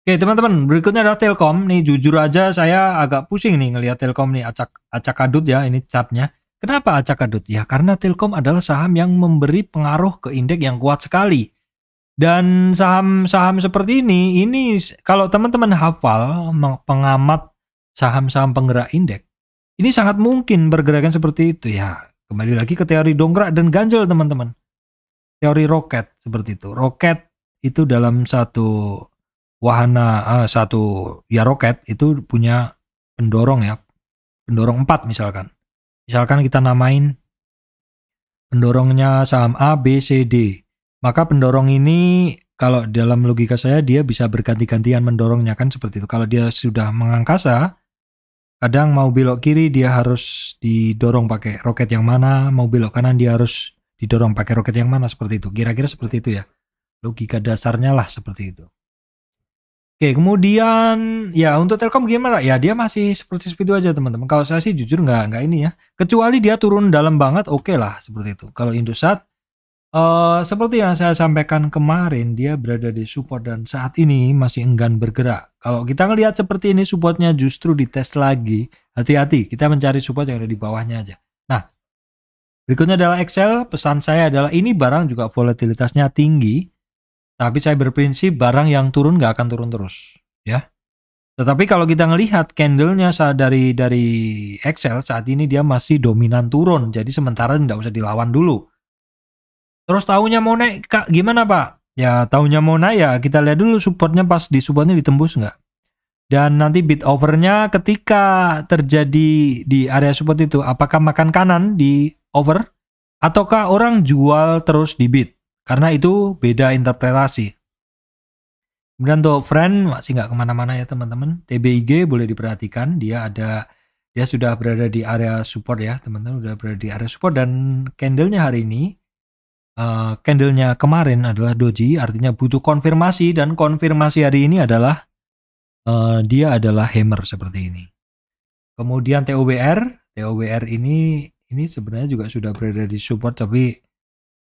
[SPEAKER 1] Oke teman-teman, berikutnya adalah Telkom. Nih jujur aja saya agak pusing nih ngelihat Telkom nih acak adut ya ini chartnya. Kenapa acak adut? Ya karena Telkom adalah saham yang memberi pengaruh ke indeks yang kuat sekali. Dan saham-saham seperti ini kalau teman-teman hafal pengamat saham-saham penggerak indeks, ini sangat mungkin bergerakan seperti itu ya. Kembali lagi ke teori dongkrak dan ganjel teman-teman. Teori roket seperti itu. Roket itu dalam satu wahana roket itu punya pendorong ya. Pendorong 4 misalkan. Misalkan kita namain pendorongnya saham A, B, C, D. Maka pendorong ini kalau dalam logika saya dia bisa berganti-gantian mendorongnya kan seperti itu. Kalau dia sudah mengangkasa, kadang mau belok kiri dia harus didorong pakai roket yang mana, mau belok kanan dia harus didorong pakai roket yang mana seperti itu. Kira-kira seperti itu ya. Logika dasarnya lah seperti itu. Oke, kemudian ya untuk Telkom gimana? Ya dia masih seperti itu aja teman-teman. Kalau saya sih jujur nggak ini ya. Kecuali dia turun dalam banget, oke lah seperti itu. Kalau Indosat seperti yang saya sampaikan kemarin, dia berada di support dan saat ini masih enggan bergerak. Kalau kita ngelihat seperti ini supportnya justru dites lagi, hati-hati, kita mencari support yang ada di bawahnya aja. Nah, berikutnya adalah Excel. Pesan saya adalah ini barang juga volatilitasnya tinggi, tapi saya berprinsip barang yang turun nggak akan turun terus, ya. Tetapi kalau kita ngelihat candlenya dari Excel saat ini dia masih dominan turun, jadi sementara nggak usah dilawan dulu. Terus tahunya mau naik, Kak, gimana Pak? Ya tahunya mau naik ya kita lihat dulu supportnya pas di supportnya ditembus nggak. Dan nanti bid overnya ketika terjadi di area support itu, apakah makan kanan di over? Ataukah orang jual terus di bid? Karena itu beda interpretasi. Kemudian untuk friend masih nggak kemana-mana ya teman-teman. TBIG boleh diperhatikan, dia sudah berada di area support ya teman-teman, sudah berada di area support dan candlenya hari ini. Candlenya kemarin adalah doji, artinya butuh konfirmasi dan konfirmasi hari ini adalah dia adalah hammer seperti ini. Kemudian TOBR ini sebenarnya juga sudah berada di support tapi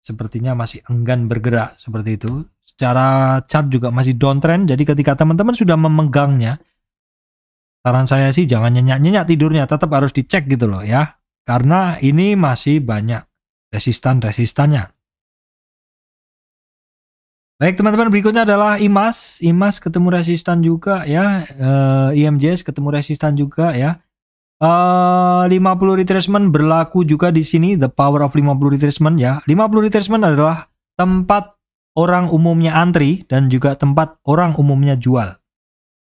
[SPEAKER 1] sepertinya masih enggan bergerak seperti itu. Secara chart juga masih downtrend, jadi ketika teman-teman sudah memegangnya, saran saya sih jangan nyenyak-nyenyak tidurnya, tetap harus dicek gitu loh ya, karena ini masih banyak resistannya. Baik teman-teman, berikutnya adalah IMAS ketemu resistan juga ya, IMJS ketemu resistan juga ya. 50 retracement berlaku juga di sini, the power of 50 retracement ya. 50 retracement adalah tempat orang umumnya antri dan juga tempat orang umumnya jual.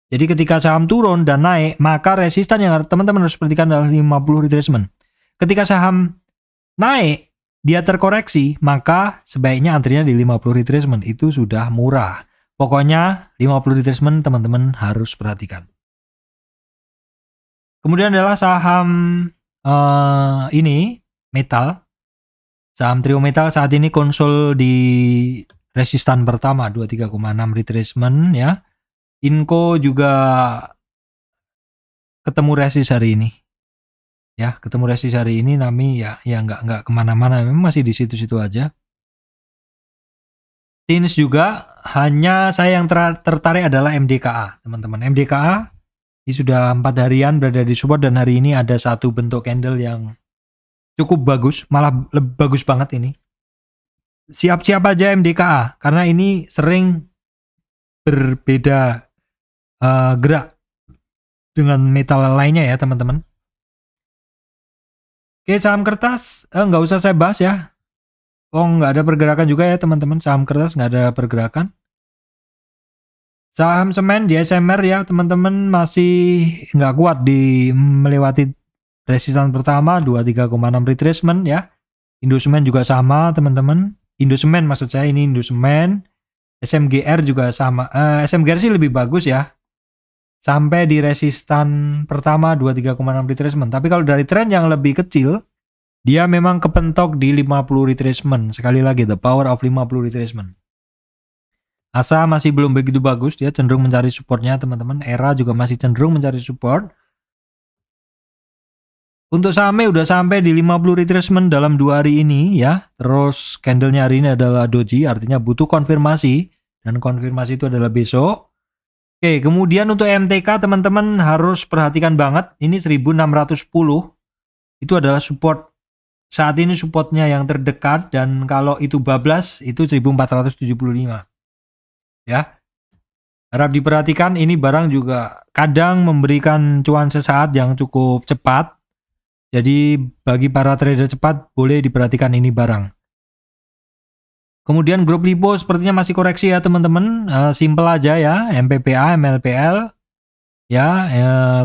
[SPEAKER 1] Jadi ketika saham turun dan naik, maka resistan yang teman-teman harus perhatikan adalah 50 retracement. Ketika saham naik, dia terkoreksi, maka sebaiknya antrinya di 50 retracement, itu sudah murah. Pokoknya 50 retracement teman-teman harus perhatikan. Kemudian adalah saham ini metal. Saham trio metal saat ini konsul di resistan pertama 23,6 retracement ya. Inco juga ketemu resist hari ini. Ya, ketemu resist hari ini Nami ya nggak kemana-mana, memang masih di situ-situ aja. Tins juga, hanya saya yang tertarik adalah MDKA, teman-teman. MDKA ini sudah 4 harian berada di support dan hari ini ada satu bentuk candle yang cukup bagus, malah bagus banget ini. Siap-siap aja MDKA, karena ini sering berbeda gerak dengan metal lainnya ya teman-teman. Oke, saham kertas nggak usah saya bahas ya. Oh, nggak ada pergerakan juga ya teman-teman. Saham kertas nggak ada pergerakan. Saham semen di SMR ya teman-teman masih nggak kuat di melewati resistance pertama 23,6 retracement ya. Indosemen juga sama teman-teman. Indosemen maksud saya ini Indosemen. SMGR juga sama. SMGR sih lebih bagus ya. Sampai di resistan pertama 23,6 retracement. Tapi kalau dari tren yang lebih kecil, dia memang kepentok di 50 retracement. Sekali lagi, the power of 50 retracement. ASA masih belum begitu bagus, dia cenderung mencari supportnya teman-teman. ERA juga masih cenderung mencari support. Untuk SAME udah sampai di 50 retracement dalam 2 hari ini ya. Terus candlenya hari ini adalah doji, artinya butuh konfirmasi. Dan konfirmasi itu adalah besok. Oke, kemudian untuk MTK teman-teman harus perhatikan banget. Ini 1610. Itu adalah support. Saat ini supportnya yang terdekat. Dan kalau itu bablas, itu 1475. Ya, harap diperhatikan, ini barang juga kadang memberikan cuan sesaat yang cukup cepat. Jadi bagi para trader cepat boleh diperhatikan ini barang. Kemudian grup Lipo sepertinya masih koreksi ya teman-teman. Simple aja ya, MPPA, MLPL ya,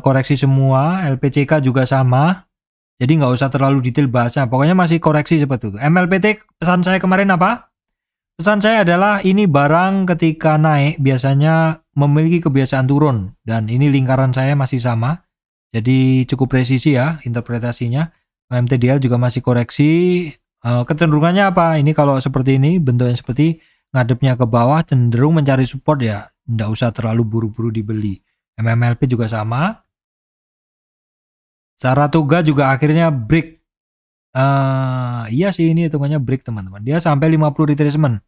[SPEAKER 1] koreksi semua. LPCK juga sama. Jadi nggak usah terlalu detail bahasnya. Pokoknya masih koreksi seperti itu. MLPT pesan saya kemarin apa? Pesan saya adalah ini barang ketika naik biasanya memiliki kebiasaan turun. Dan ini lingkaran saya masih sama. Jadi cukup presisi ya interpretasinya. MTDL juga masih koreksi. Kecenderungannya apa? Ini kalau seperti ini bentuknya seperti ngadepnya ke bawah cenderung mencari support ya. Nggak usah terlalu buru-buru dibeli. MMLP juga sama. Saratoga juga akhirnya break. Iya sih ini hitungannya break teman-teman. Dia sampai 50 retracement.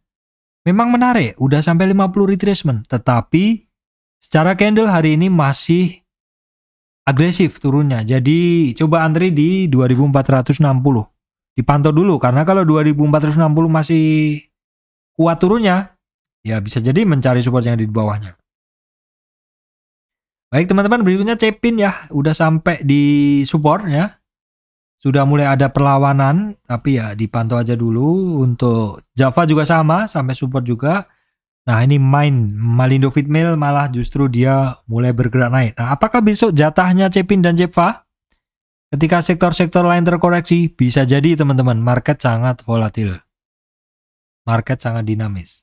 [SPEAKER 1] Memang menarik, udah sampai 50 retracement. Tetapi secara candle hari ini masih agresif turunnya. Jadi coba antri di 2460. Dipantau dulu karena kalau 2460 masih kuat turunnya, ya bisa jadi mencari support yang di bawahnya. Baik teman-teman, berikutnya Cepin ya, udah sampai di support ya. Sudah mulai ada perlawanan, tapi ya dipantau aja dulu. Untuk Java juga sama, sampai support juga. Nah ini Malindo Fitmail malah justru dia mulai bergerak naik. Nah apakah besok jatahnya Cepin dan Jeva? Ketika sektor-sektor lain terkoreksi, bisa jadi teman-teman, market sangat volatil. Market sangat dinamis.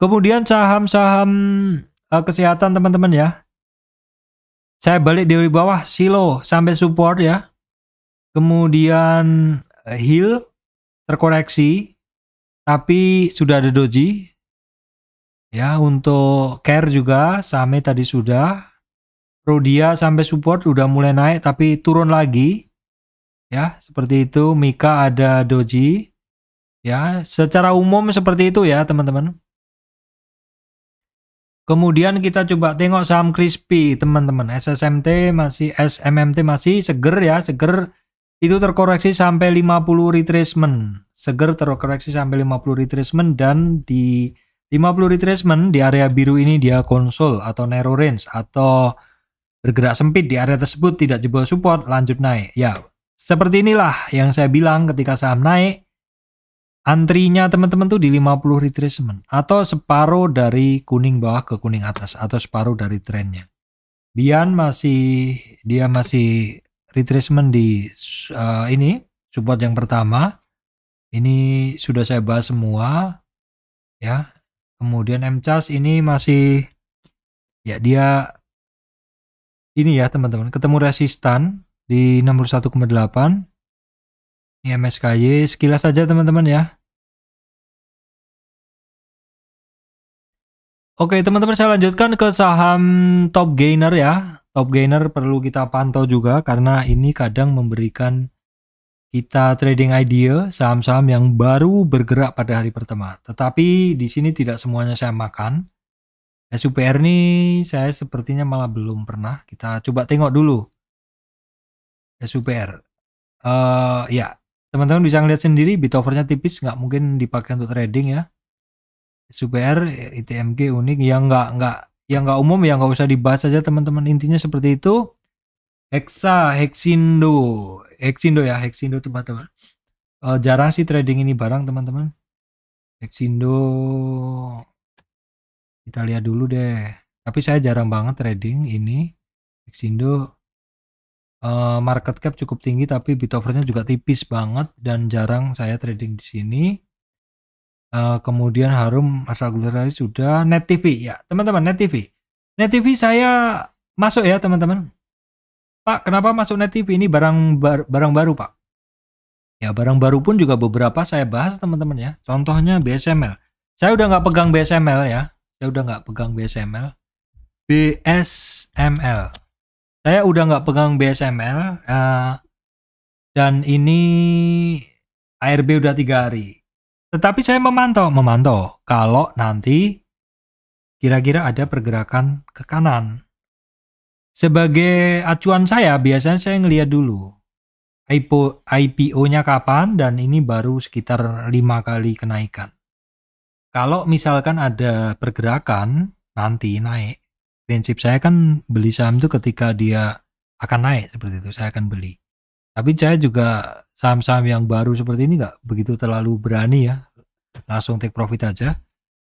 [SPEAKER 1] Kemudian saham-saham kesehatan teman-teman ya. Saya balik dari bawah, Silo sampai support ya. Kemudian Hill terkoreksi, tapi sudah ada doji. Ya, untuk Care juga, Same tadi sudah. Rodia sampai support udah mulai naik, tapi turun lagi. Ya, seperti itu. Mika ada doji. Ya, secara umum seperti itu ya teman-teman. Kemudian kita coba tengok saham Crispy teman-teman. SMMT masih seger ya, seger. Itu terkoreksi sampai 50 retracement. Seger terkoreksi sampai 50 retracement dan di 50 retracement di area biru ini dia konsol atau narrow range atau bergerak sempit di area tersebut tidak jebol support lanjut naik. Ya, seperti inilah yang saya bilang ketika saham naik antrinya teman-teman tuh di 50 retracement atau separuh dari kuning bawah ke kuning atas atau separuh dari trennya. Bian dia masih retracement di ini support yang pertama. Ini sudah saya bahas semua ya. Kemudian MCAS ini masih ya dia ini ya teman-teman ketemu resistan di 61,8. Ini MSKY sekilas saja teman-teman ya. Oke teman-teman, saya lanjutkan ke saham top gainer ya. Top gainer perlu kita pantau juga karena ini kadang memberikan kita trading idea saham-saham yang baru bergerak pada hari pertama. Tetapi di sini tidak semuanya saya makan. SUPR ini saya sepertinya malah belum pernah. Kita coba tengok dulu. SUPR. Ya, teman-teman bisa ngeliat sendiri bit overnya tipis, nggak mungkin dipakai untuk trading ya. SUPR, ITMG unik, yang nggak umum ya nggak usah dibahas saja teman-teman. Intinya seperti itu. Hexindo ya, Hexindo teman-teman. Jarang sih trading ini barang teman-teman. Hexindo, kita lihat dulu deh. Tapi saya jarang banget trading ini. Hexindo market cap cukup tinggi tapi bid offernya juga tipis banget dan jarang saya trading di sini. Kemudian Harum regular sudah. Net TV ya teman-teman, Net TV. Net TV saya masuk ya teman-teman. Pak, kenapa masuk Net TV? Ini barang baru Pak. Ya barang baru pun juga beberapa saya bahas teman-teman ya. Contohnya BSML. Saya udah nggak pegang BSML ya. Saya udah nggak pegang BSML. Saya udah nggak pegang BSML. Dan ini ARB udah 3 hari. Tetapi saya memantau kalau nanti kira-kira ada pergerakan ke kanan. Sebagai acuan saya, biasanya saya ngelihat dulu IPO-nya kapan dan ini baru sekitar 5 kali kenaikan. Kalau misalkan ada pergerakan nanti naik, prinsip saya kan beli saham itu ketika dia akan naik seperti itu, saya akan beli. Tapi saya juga saham-saham yang baru seperti ini nggak begitu terlalu berani ya, langsung take profit aja.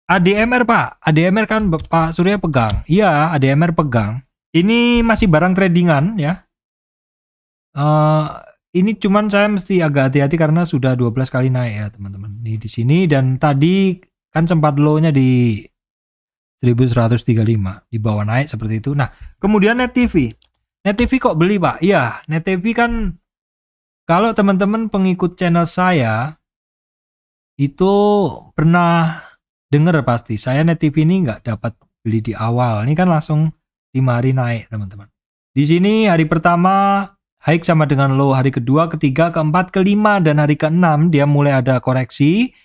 [SPEAKER 1] ADMR Pak, ADMR kan Pak Surya pegang. Iya, ADMR pegang. Ini masih barang tradingan ya. Ini cuman saya mesti agak hati-hati karena sudah 12 kali naik ya teman-teman. Ini di sini dan tadi kan sempat low-nya di 1135, di bawah naik seperti itu. Nah, kemudian Net TV. Net TV kok beli Pak? Iya, Net TV kan kalau teman-teman pengikut channel saya itu pernah dengar pasti. Saya Net TV ini nggak dapat beli di awal. Ini kan langsung 5 hari naik teman-teman. Di sini hari pertama high sama dengan low, hari kedua, ketiga, keempat, kelima, dan hari keenam dia mulai ada koreksi.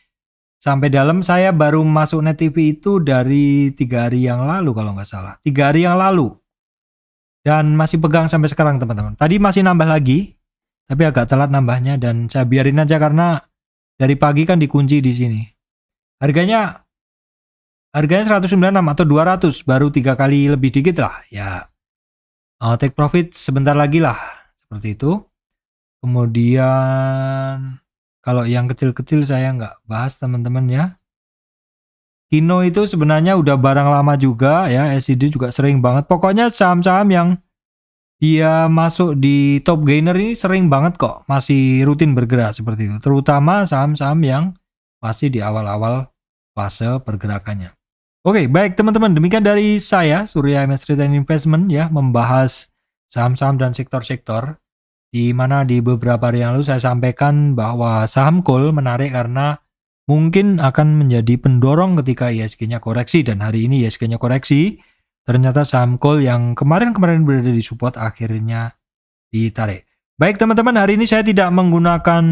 [SPEAKER 1] Sampai dalam saya baru masuk Net TV itu dari 3 hari yang lalu kalau nggak salah. 3 hari yang lalu. Dan masih pegang sampai sekarang teman-teman. Tadi masih nambah lagi, tapi agak telat nambahnya dan saya biarin aja karena dari pagi kan dikunci di sini. Harganya 196 atau 200, baru 3 kali lebih dikit lah. Ya, take profit sebentar lagi lah. Seperti itu. Kemudian kalau yang kecil-kecil saya nggak bahas teman-teman ya. Kino itu sebenarnya udah barang lama juga ya. SCD juga sering banget. Pokoknya saham-saham yang dia masuk di top gainer ini sering banget kok. Masih rutin bergerak seperti itu. Terutama saham-saham yang masih di awal-awal fase pergerakannya. Oke, baik teman-teman. Demikian dari saya, Surya MS Trade and Investment ya. Membahas saham-saham dan sektor-sektor. Di mana di beberapa hari yang lalu saya sampaikan bahwa saham coal menarik karena mungkin akan menjadi pendorong ketika ISG-nya koreksi. Dan hari ini ISG-nya koreksi. Ternyata saham coal yang kemarin-kemarin berada di support akhirnya ditarik. Baik teman-teman, hari ini saya tidak menggunakan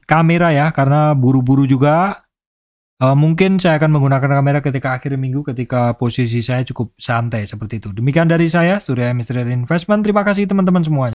[SPEAKER 1] kamera ya. Karena buru-buru juga. Mungkin saya akan menggunakan kamera ketika akhir minggu ketika posisi saya cukup santai seperti itu. Demikian dari saya, Surya MS Trade Investment. Terima kasih teman-teman semuanya.